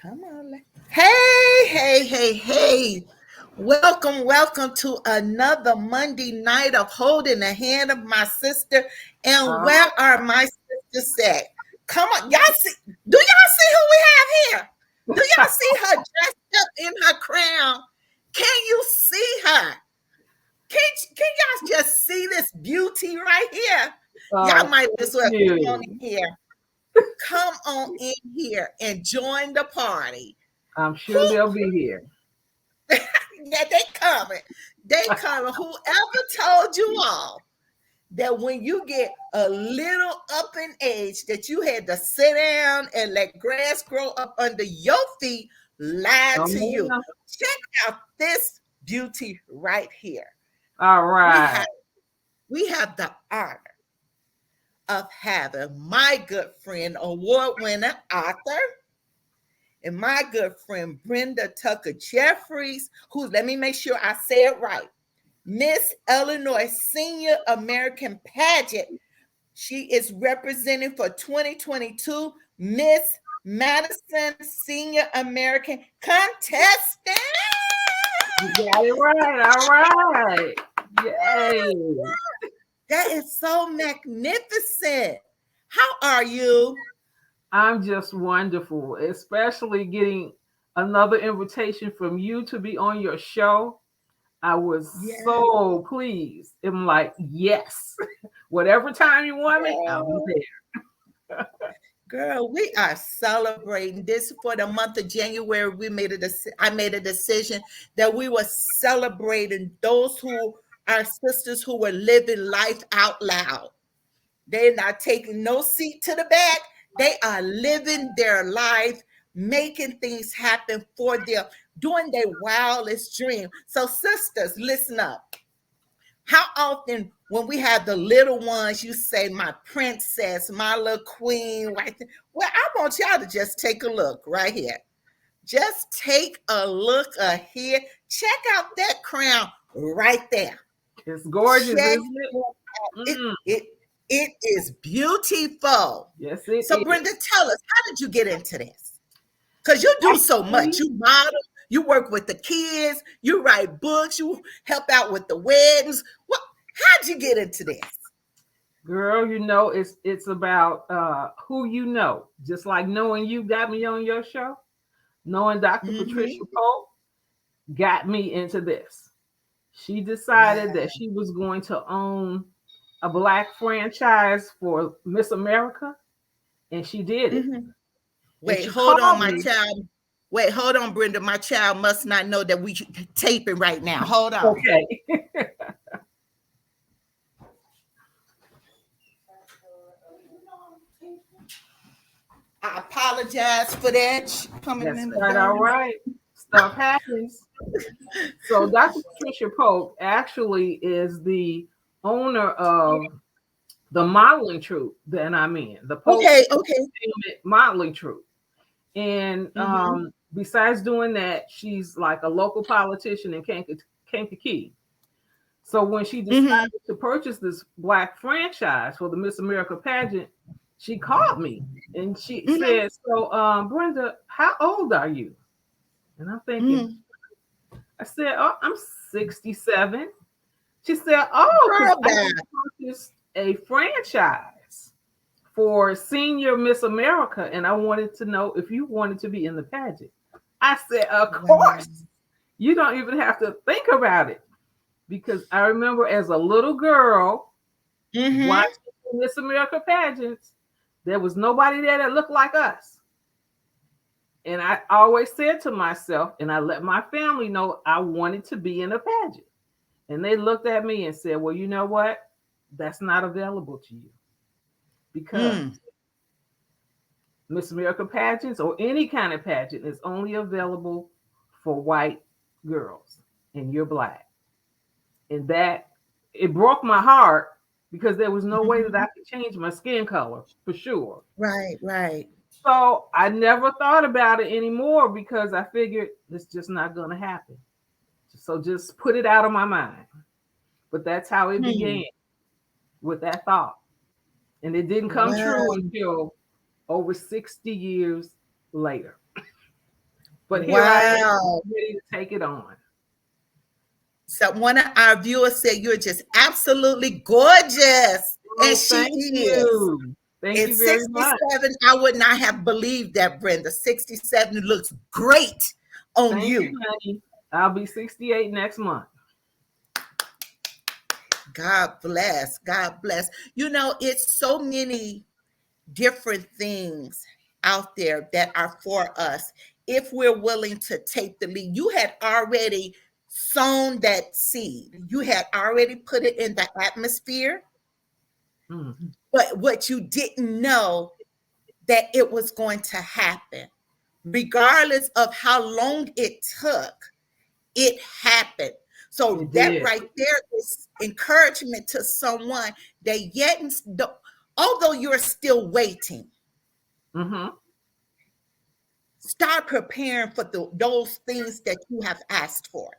Come on. Hey. Welcome to another Monday night of holding the hand of my sister. And Uh, where are my sisters at? Come on. Do y'all see who we have here? Do y'all see her dressed up in her crown? Can you see her? Can y'all just see this beauty right here? Y'all might thank as well come on you. in here. Come on in here and join the party. I'm Who sure they'll be here. Yeah, they coming. They coming. Whoever told you all that when you get a little up in age that you had to sit down and let grass grow up under your feet lied Oh, to you. yeah. Check out this beauty right here. All We right. have we have the honor of having my good friend, award-winning author, and my good friend Brenda Tucker Jeffries, who, let me make sure I say it right, Miss Illinois Senior American Pageant. She is representing for 2022 Miss Madison Senior American Contestant. You got it right. All right. Yay. That is so magnificent. How are you? I'm just wonderful, especially getting another invitation from you to be on your show. I was Yes. so pleased. I'm like, yes, whatever time you want me, I'll be there. Girl, we are celebrating this for the month of January. I made a decision that we were celebrating those who our sisters who were living life out loud. They're not taking no seat to the back. They are living their life, making things happen for them, doing their wildest dream. So, sisters, listen up. How often, when we have the little ones, you say, my princess, my little queen, right there? Well, I want y'all to just take a look right here. Just take a look here. Check out that crown right there. It's gorgeous, Check isn't it? it. Mm, It is beautiful. yes, it So, is. Brenda, tell us, how did you get into this? Because you do so much. Actually, You model, you work with the kids, you write books, you help out with the weddings. What? How'd you get into this? girl, it's about who you know. Just like knowing you got me on your show, knowing Dr. Patricia Mm-hmm. Polk got me into this. She decided Wow. that she was going to own a black franchise for Miss America, and she did it. Mm-hmm. And Wait, she hold on, called my me. child. Wait, hold on, Brenda. My child must not know that we taping right now. Hold on. Okay. I apologize for that. She coming That's in the quite all door. right. Stuff happens. So Dr. Patricia Polk actually is the owner of the modeling troupe that I'm in, the Polk Okay. Entertainment Modeling Troupe. And Mm-hmm. besides doing that, she's like a local politician in Kankakee. So when she Mm-hmm. decided to purchase this black franchise for the Miss America pageant, she called me and she Mm-hmm. said, "So, Brenda, how old are you?" And I'm thinking, Mm-hmm. I said, "Oh, I'm 67." She said, "Oh, because Girl, I bye. just purchased a franchise for Senior Miss America, and I wanted to know if you wanted to be in the pageant." I said, "Of Wow. course. You don't even have to think about it." Because I remember as a little girl Mm-hmm. watching Miss America pageants, there was nobody there that looked like us. And I always said to myself, and I let my family know I wanted to be in a pageant. And they looked at me and said, "Well, you know what? That's not available to you because Mm. Miss America pageants or any kind of pageant is only available for white girls, and you're black." And that it broke my heart because there was no way that I Mhm. could change my skin color for sure. Right. So I never thought about it anymore because I figured it's just not going to happen. So just put it out of my mind. But that's how it began, Hmm. with that thought. And it didn't come true Wow. until over 60 years later. But here I am, Wow. ready to take it on. So one of our viewers said you're just absolutely gorgeous. And Oh, she thank is. you. Thank At you very much. 67, I would not have believed that, Brenda. 67 looks great on Thank you, you. honey. I'll be 68 next month. God bless. God bless. You know, it's so many different things out there that are for us if we're willing to take the lead. You had already sown that seed, you had already put it in the atmosphere, Mm, but what you didn't know that it was going to happen. Regardless of how long it took, it happened. So it that did. right there is encouragement to someone that yet, although you're still waiting, Mm-hmm. start preparing for those things that you have asked for,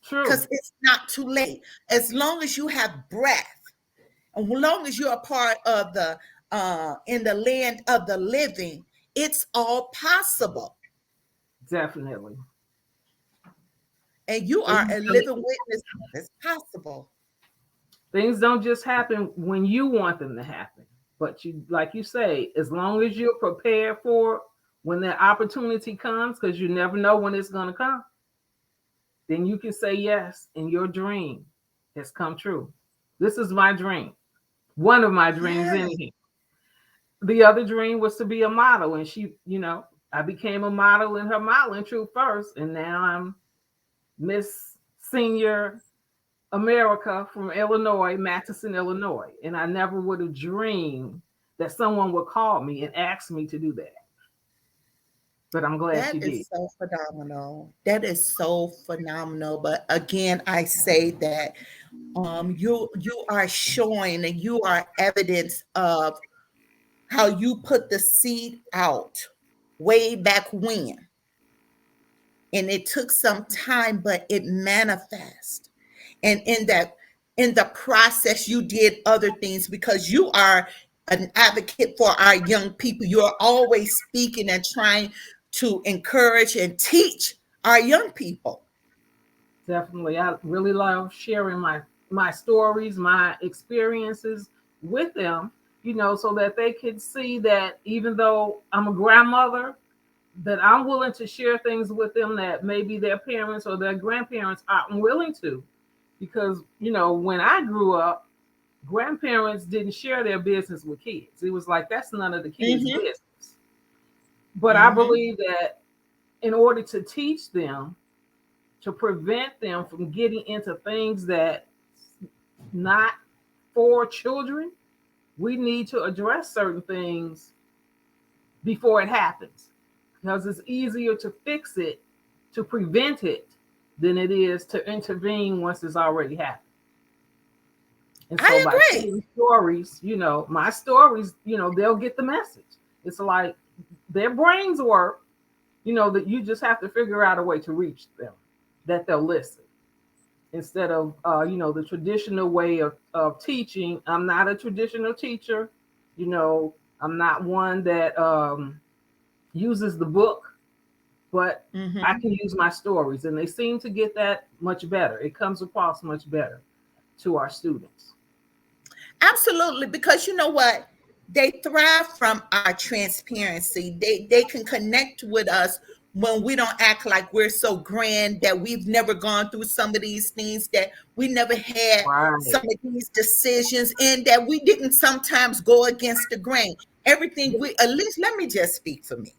True. because it's not too late. As long as you have breath, and as long as you're a part of the in the land of the living, it's all possible. Definitely. And you are Things a don't, living witness. It's possible. things don't just happen when you want them to happen. But you, like you say, as long as you're prepared for it, when that opportunity comes, because you never know when it's going to come, then you can say yes, and your dream has come true. This is my dream. One of my dreams, Yeah, anyhow. The other dream was to be a model, and I became a model in her modeling troop first, and now I'm Miss Senior America from Illinois, Matteson, Illinois. And I never would have dreamed that someone would call me and ask me to do that. But I'm glad that she did. is so phenomenal. That is so phenomenal. But again, I say that you are showing and you are evidence of how you put the seed out way back when, and it took some time, but it manifests. And in the process, you did other things because you are an advocate for our young people. You're always speaking and trying to encourage and teach our young people. Definitely. I really love sharing my stories, my experiences with them, so that they can see that even though I'm a grandmother, that I'm willing to share things with them that maybe their parents or their grandparents aren't willing to. Because, when I grew up, grandparents didn't share their business with kids. It was like, that's none of the kids' Hmm. business. But I Hmm. believe that in order to teach them, to prevent them from getting into things that not for children, we need to address certain things before it happens, because it's easier to fix it, to prevent it, than it is to intervene once it's already happened. And so I by agree. telling stories, my stories, they'll get the message. It's like their brains work, that you just have to figure out a way to reach them, that they'll listen. Instead of the traditional way of teaching. I'm not a traditional teacher. you know I'm not one that uses the book, but I Hmm. can use my stories, and they seem to get that much better. It comes across much better to our students. Absolutely, because you know what? They thrive from our transparency. They can connect with us when we don't act like we're so grand, that we've never gone through some of these things, that we never had some Right. of these decisions, and that we didn't sometimes go against the grain. Everything we, at least let me just speak for me.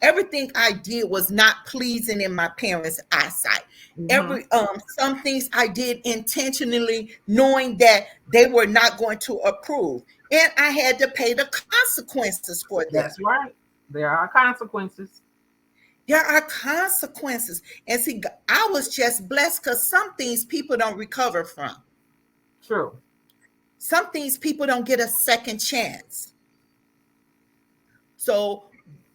Everything I did was not pleasing in my parents' eyesight. Mm-hmm. Every some things I did intentionally, knowing that they were not going to approve, and I had to pay the consequences for them. That's right. There are consequences. There are consequences. And see, I was just blessed because some things people don't recover from. True. Some things people don't get a second chance. So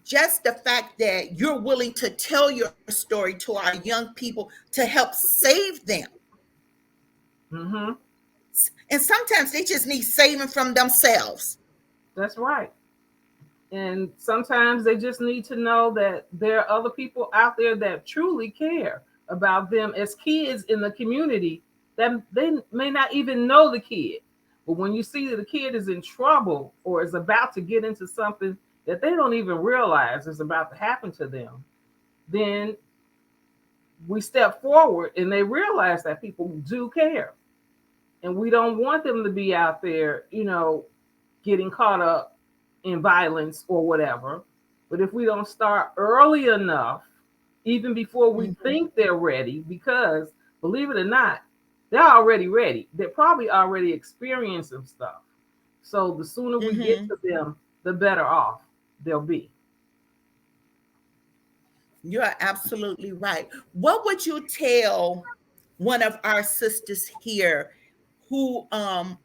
just the fact that you're willing to tell your story to our young people to help save them. Mm-hmm. And sometimes they just need saving from themselves. That's right. And sometimes they just need to know that there are other people out there that truly care about them as kids in the community that they may not even know the kid. But when you see that the kid is in trouble or is about to get into something that they don't even realize is about to happen to them, then we step forward and they realize that people do care. And we don't want them to be out there, getting caught up in violence or whatever. But if we don't start early enough, even before we Mhm. think they're ready, because believe it or not, they're already ready. They're probably already experiencing stuff. So the sooner we get Mhm. to them, the better off they'll be. You're absolutely right. What would you tell one of our sisters here who are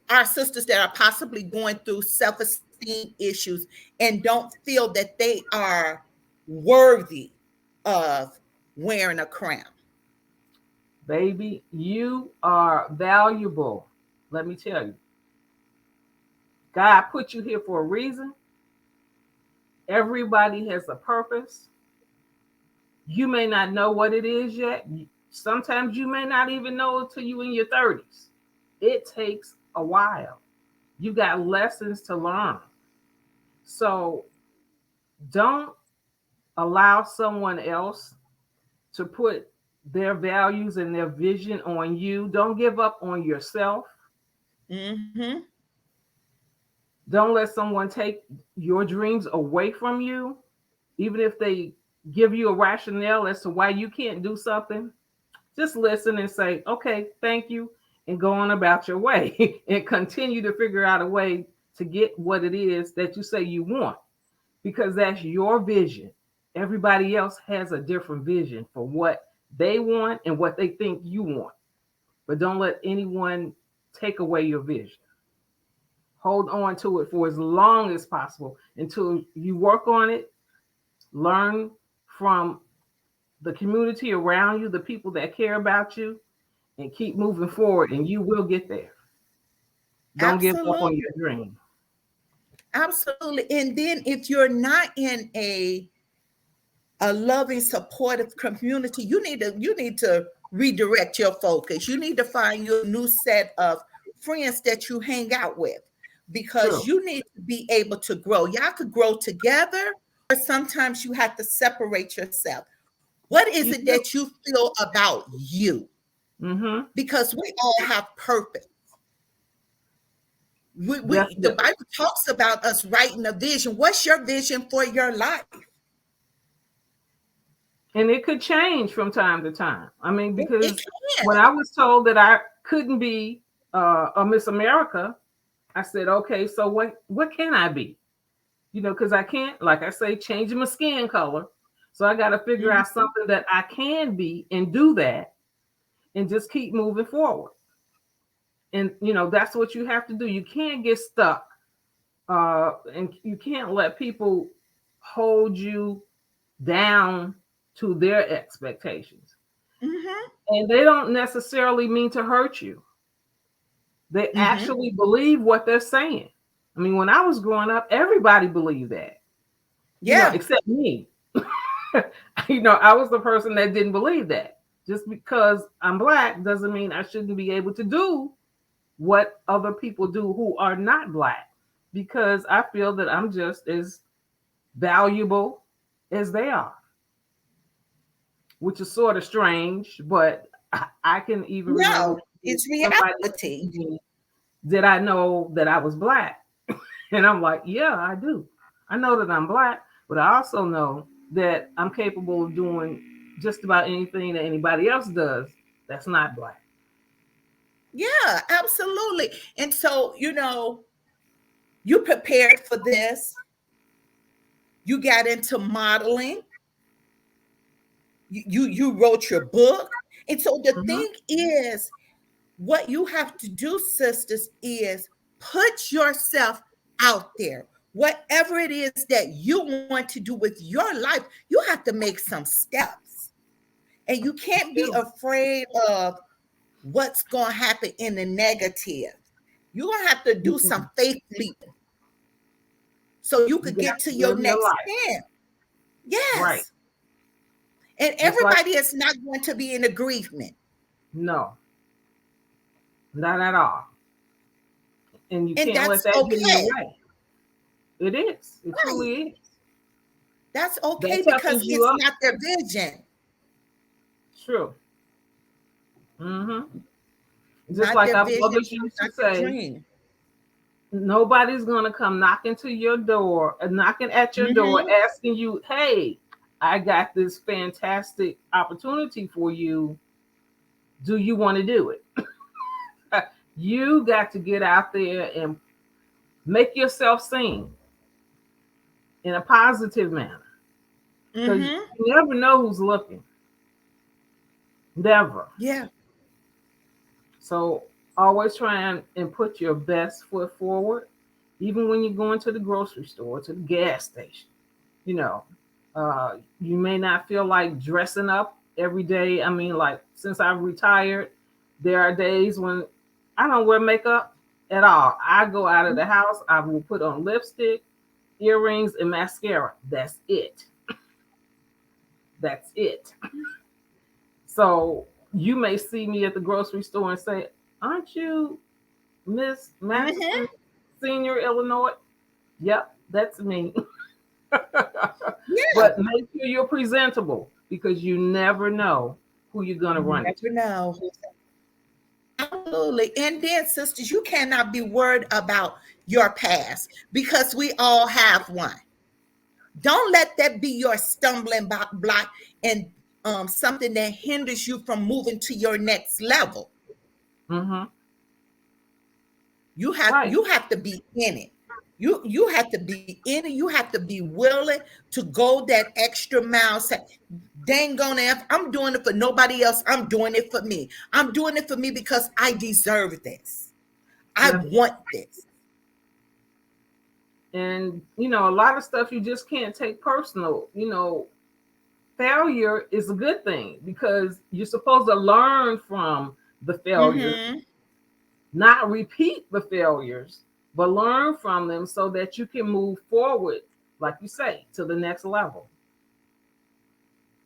our sisters that are possibly going through self-esteem issues and don't feel that they are worthy of wearing a crown? Baby, you are valuable. Let me tell you, God put you here for a reason. Everybody has a purpose. You may not know what it is yet. Sometimes you may not even know it till you in your 30s. It takes a while. You got lessons to learn. So don't allow someone else to put their values and their vision on you. Don't give up on yourself. Mm-hmm. Don't let someone take your dreams away from you, even if they give you a rationale as to why you can't do something. Just listen and say, okay, thank you, and go on about your way and continue to figure out a way to get what it is that you say you want, because that's your vision. Everybody else has a different vision for what they want and what they think you want. But don't let anyone take away your vision. Hold on to it for as long as possible until you work on it, learn from the community around you, the people that care about you, and keep moving forward, and you will get there. Don't give up on Absolutely. your dream. Absolutely. And then if you're not in a loving, supportive community, you need to redirect your focus. You need to find your new set of friends that you hang out with because True. you need to be able to grow. Y'all could grow together, or sometimes you have to separate yourself. What is You it do. that you feel about you? Mm-hmm. Because we all have purpose. The Definitely. Bible talks about us writing a vision. What's your vision for your life? And it could change from time to time. I mean, It because when can. I was told that I couldn't be a Miss America, I said, okay, so what can I be? Because I can't, like I say, change my skin color. So I got to figure out Mhm. something that I can be and do that and just keep moving forward. And that's what you have to do. You can't get stuck, and you can't let people hold you down to their expectations. Mhm. And they don't necessarily mean to hurt you. They Mhm. actually believe what they're saying. I mean, when I was growing up, everybody believed that, Yeah. except me. I was the person that didn't believe that. Just because I'm black doesn't mean I shouldn't be able to do what other people do who are not black, because I feel that I'm just as valuable as they are, which is sort of strange, but I can even remember No, it's somebody reality. asking me, did I know that I was black? And I'm like, yeah, I do. I know that I'm black, but I also know that I'm capable of doing just about anything that anybody else does that's not black. Yeah, absolutely. And so, you prepared for this. You got into modeling. You wrote your book. And so the Mhm. thing is, what you have to do, sisters, is put yourself out there. Whatever it is that you want to do with your life, you have to make some steps. And you can't be afraid of what's going to happen in the negative. You're going to have to do some faith leaping. so you You could got get to to your live your next life. step. Right. Yes. And Just like, everybody is not going to be in agreement. no, not at all. And you And can't let that's that get in your okay. way. It is. It Right. truly is. That's okay That because toughens you it's up. not their vision. True. Mm-hmm. Just Not like their our vision, mothers used to not their say, dream. nobody's gonna come knocking to your door, knocking at your door, Hmm. asking you, "Hey, I got this fantastic opportunity for you. Do you want to do it?" You got to get out there and make yourself seen in a positive manner, because you Hmm. never know who's looking. Never. Yeah. So always try and put your best foot forward, even when you're going to the grocery store, to the gas station. You know, you may not feel like dressing up every day. I mean, like, since I've retired, there are days when I don't wear makeup at all. I go out of the house, I will put on lipstick, earrings, and mascara. That's it. That's it. So you may see me at the grocery store and say, "Aren't you Miss Hmm. Matheson, Senior Illinois?" Yep, that's me. Yeah. But make sure you're presentable, because you never know who you're going to You run into. never know. Absolutely. And then, sisters, you cannot be worried about your past because we all have one. Don't let that be your stumbling block and something that hinders you from moving to your next level. Hmm. You have Right. you have to be in it. You have to be in it. You have to be willing to go that extra mile. Say, dang on, if I'm doing it for nobody else, I'm doing it for me. I'm doing it for me because I deserve this. I That's it. want this. And, a lot of stuff you just can't take personal. Failure is a good thing, because you're supposed to learn from the failures, Hmm. not repeat the failures, but learn from them so that you can move forward, like you say, to the next level.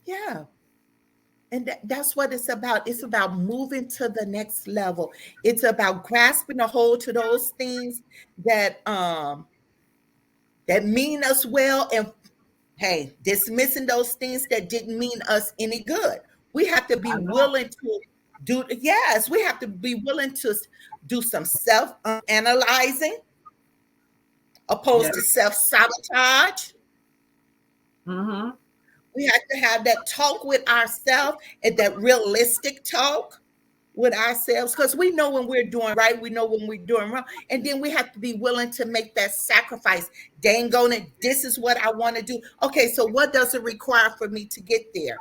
Yeah. And that's what it's about. It's about moving to the next level. It's about grasping a hold to those things that that mean us well, and hey, dismissing those things that didn't mean us any good. We have to be I know. willing to do, yes, we have to be willing to do some self analyzing Yeah. opposed to self sabotage. Hmm. We have to have that talk with ourselves, and that realistic talk with ourselves, because we know when we're doing right, we know when we're doing wrong, and then we have to be willing to make that sacrifice. Dang on it, this is what I want to do. Okay, so what does it require for me to get there?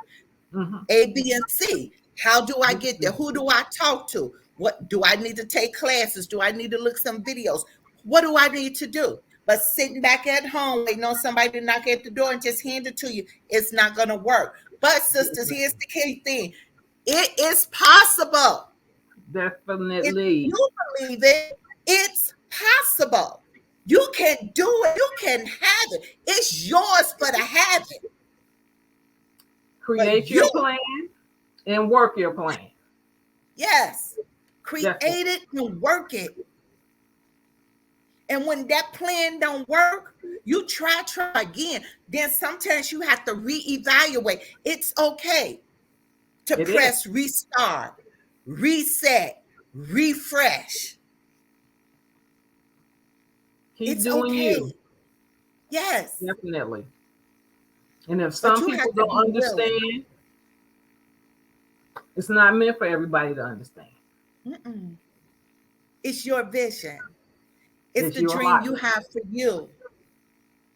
Hmm. A, B, and C. How do I get there? Who do I talk to? What do I need to take classes? Do I need to look some videos? What do I need to do? But sitting back at home waiting on somebody to knock at the door and just hand it to you, it's not going to work. But sisters, here's the key thing: it is possible. If Definitely. you believe it, it's possible. You can do it. You can have it. It's yours for the having. But Create you, your plan and work your plan. yes, create Definitely. it and work it. And when that plan don't work, you try again. Then sometimes you have to reevaluate. It's okay to It is. press restart, reset, refresh. Keep It's doing okay. you. Yes. Definitely. And if But some you have people to don't be willing. understand, it's not meant for everybody to understand. Mm-mm. It's your vision. It's It's the your dream life. you have for you.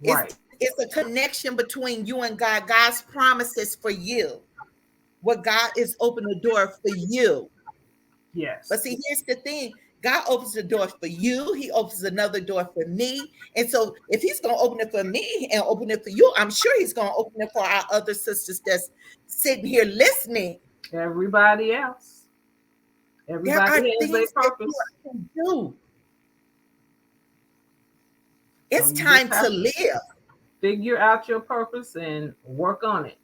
Right. It's a connection between you and God. God's promises for you. What God is opening the door for you. But Yes. see, here's the thing: God opens the door for you, He opens another door for me. And so, if He's going to open it for me and open it for you, I'm sure He's going to open it for our other sisters that's sitting here listening. Everybody else. There are Everybody has their things that you purpose. can do. So It's you just time to have to live. figure out your purpose and work on it.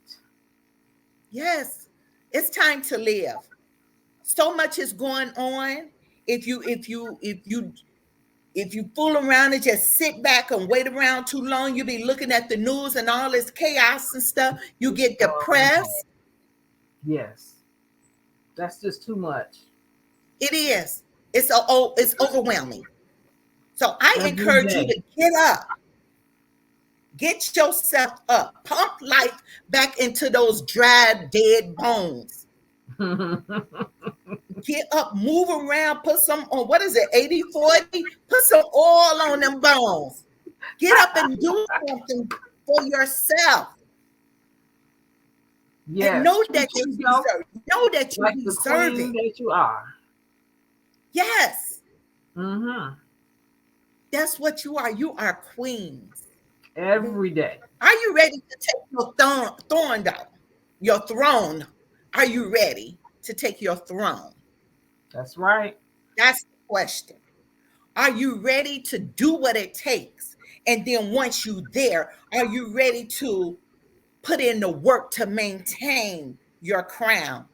Yes, it's time to live. So much is going on. If you fool around and just sit back and wait around too long, you be looking at the news and all this chaos and stuff. You get Oh, depressed. yes, that's just too much It is. It's overwhelming. So I every encourage you day. to get yourself up, pump life back into those dried, dead bones. Get up, move around, put some on, what is it, 80/40? Put some oil on them bones. Get up and do something for yourself. And Yes, know treat that you yourself deserve. Know that you like the deserve queen it. that you are. Yes, Mm-hmm. that's what you are. You are queens. Every day. Are you ready to take your throne down? Your throne. Are you ready to take your throne? That's right. That's the question. Are you ready to do what it takes? And then once you're there, are you ready to put in the work to maintain your crown?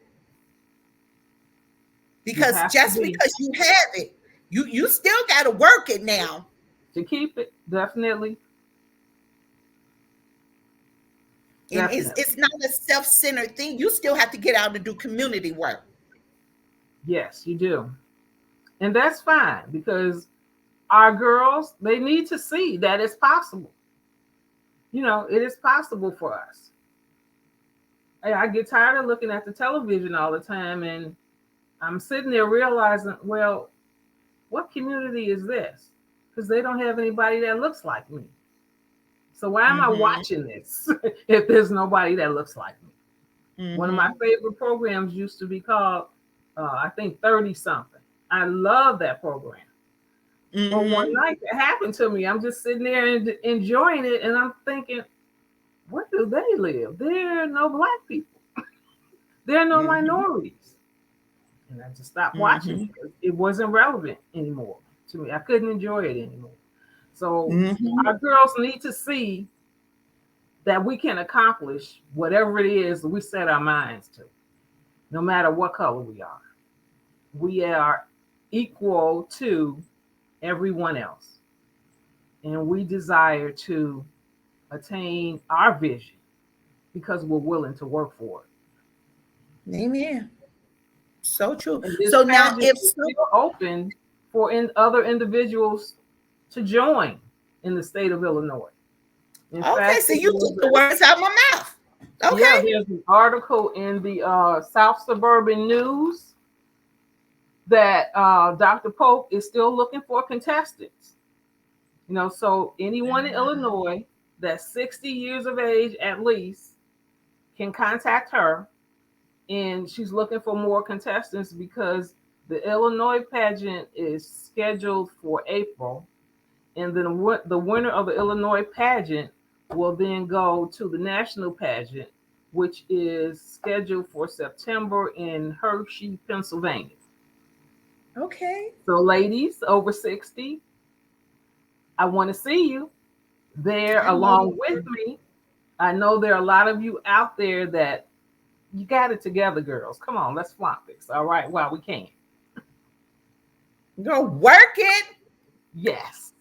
You Because have to just be because you have it, you still got to work it now. to keep it. Definitely. And Definitely. it's not a self-centered thing. You still have to get out and do community work. Yes, you do. And that's fine because our girls, they need to see that it's possible. It is possible for us. I get tired of looking at the television all the time and I'm sitting there realizing, well, what community is this? Because they don't have anybody that looks like me. So why am I Mm-hmm. watching this if there's nobody that looks like me? One of my Mm-hmm. favorite programs used to be called, I think, 30 something. I love that program. But one Mm-hmm. night it happened to me. I'm just sitting there and enjoying it, and I'm thinking, where do they live? There are no black people. There are no Mm-hmm. minorities. And I just stopped watching Mm-hmm. because it wasn't relevant anymore to me. I couldn't enjoy it anymore. So Mm-hmm. our girls need to see that we can accomplish whatever it is that we set our minds to, no matter what color we are. We are equal to everyone else. And we desire to attain our vision because we're willing to work for Amen. So true. it. And this So now, pageant if is some, still open for other individuals to join in the state of Illinois. In okay, fact, so you took the words out of my mouth. yeah, Okay. there's an article in the South Suburban News that Dr. Pope is still looking for contestants. So anyone in Illinois that's 60 years of age at least can contact her, and she's looking for more contestants because the Illinois pageant is scheduled for April, and then the winner of the Illinois pageant will then go to the national pageant, which is scheduled for September in Hershey, Pennsylvania. Okay. So, ladies over 60, I want to see you there I know along you with do. me. I know there are a lot of you out there that you got it together, girls. Come on, let's flop this. All right, while we can. Go work it. Yes.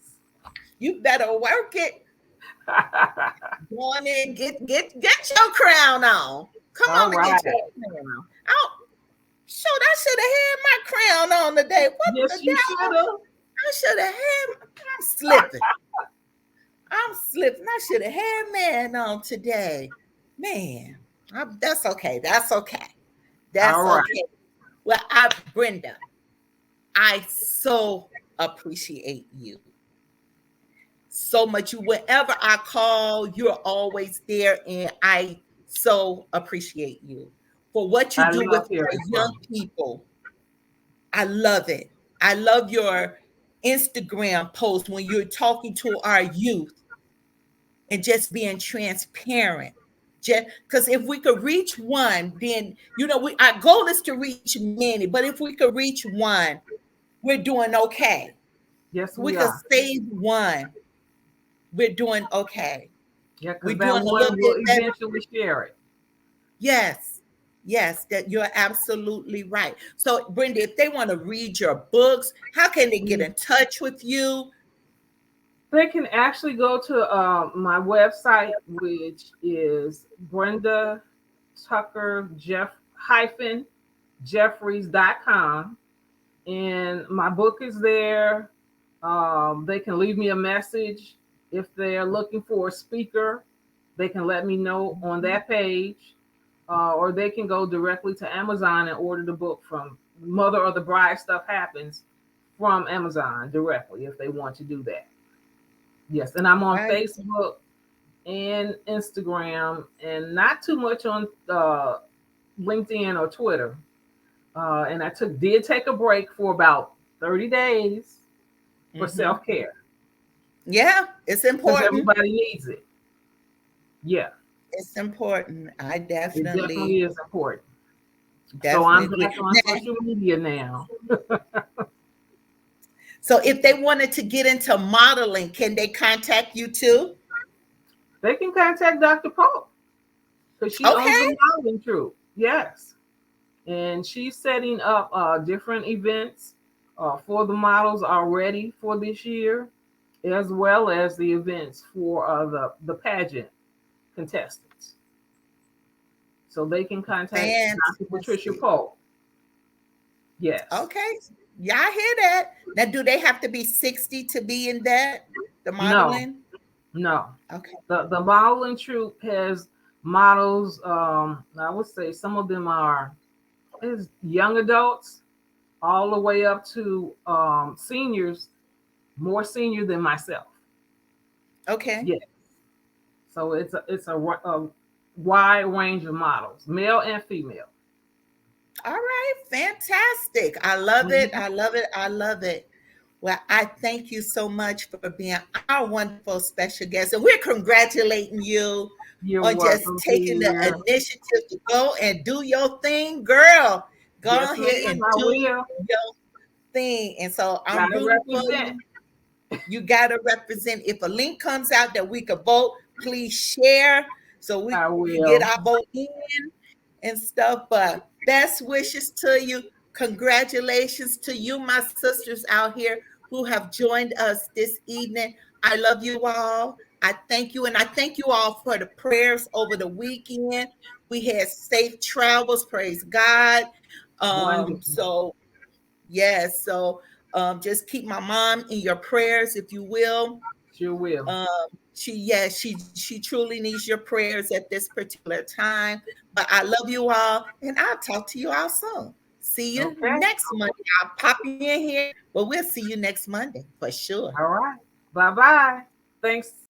You better work it. Go on in, get your crown on. Come All on and get right. your crown on. Oh, shoot, I should have had my crown on today. What the Yes, you should devil? have. I should have had. I'm slipping. I'm slipping. I should have had man on today. Man, that's okay. That's okay. All That's right. okay. Well, Brenda, I so appreciate you so much. You, whenever I call, you're always there, and I so appreciate you for what you I do love with our hearing young from you. people. I love it. I love your Instagram post when you're talking to our youth and just being transparent. Just because if we could reach one, then our goal is to reach many. But if we could reach one, we're doing okay. Yes, We we could are. save one. we're doing okay. Yeah, We're because that doing a one little will bit better. eventually share it. Yes. Yes, that you're absolutely right. So, Brenda, if they want to read your books, how can they get Mm. in touch with you? They can actually go to my website, which is Brenda Tucker hyphen Jeffries.com. And my book is there. They can leave me a message if they're looking for a speaker. They can let me know on that page, or they can go directly to Amazon and order the book from Mother of the Bride Stuff Happens from Amazon directly if they want to do that. Yes, and I'm on Right. Facebook and Instagram, and not too much on LinkedIn or Twitter. And I did take a break for about 30 days for Mm-hmm. self care Yeah, it's because important. everybody needs it. Yeah, It's important. I it definitely definitely, is important. So definitely I'm agree. back on Now, social media now. so if they wanted to get into modeling, can they contact you too? They can contact Dr. Pope because she owns the Okay. modeling troupe. Yes, and she's setting up different events for the models already for this year, as well as the events for the pageant contestants. So they can contact Dr. Patricia Fantastic. Pope. Yes. Okay. Yeah, I hear that. Now, do they have to be 60 to be in that? The No, modeling? no. Okay. The modeling troupe has models. I would say some of them are is young adults all the way up to seniors, more senior than myself. Okay. Yes. So it's a wide range of models, male and female. All right. Fantastic. I love it. Mhm. I love it. I love it. Well, I thank you so much for being our wonderful special guest. And we're congratulating you You're on just welcome, taking the dear. initiative to go and do your thing, girl. Go Yes, ahead ma'am. and I do will. your thing. And so I'm Gotta rooting for represent. you. You got to represent. If a link comes out that we could vote, please share so we I can get will. our vote in and stuff. But best wishes to you. Congratulations to you, my sisters out here who have joined us this evening. I love you all. I thank you. And I thank you all for the prayers over the weekend. We had safe travels, praise God. Wonderful. So yes, so just keep my mom in your prayers, if you will. Sure will. Um, she truly needs your prayers at this particular time. But I love you all, and I'll talk to you all soon. See you Okay. next Monday. I'll pop in here, but we'll see you next Monday for sure. All right. Bye bye. Thanks.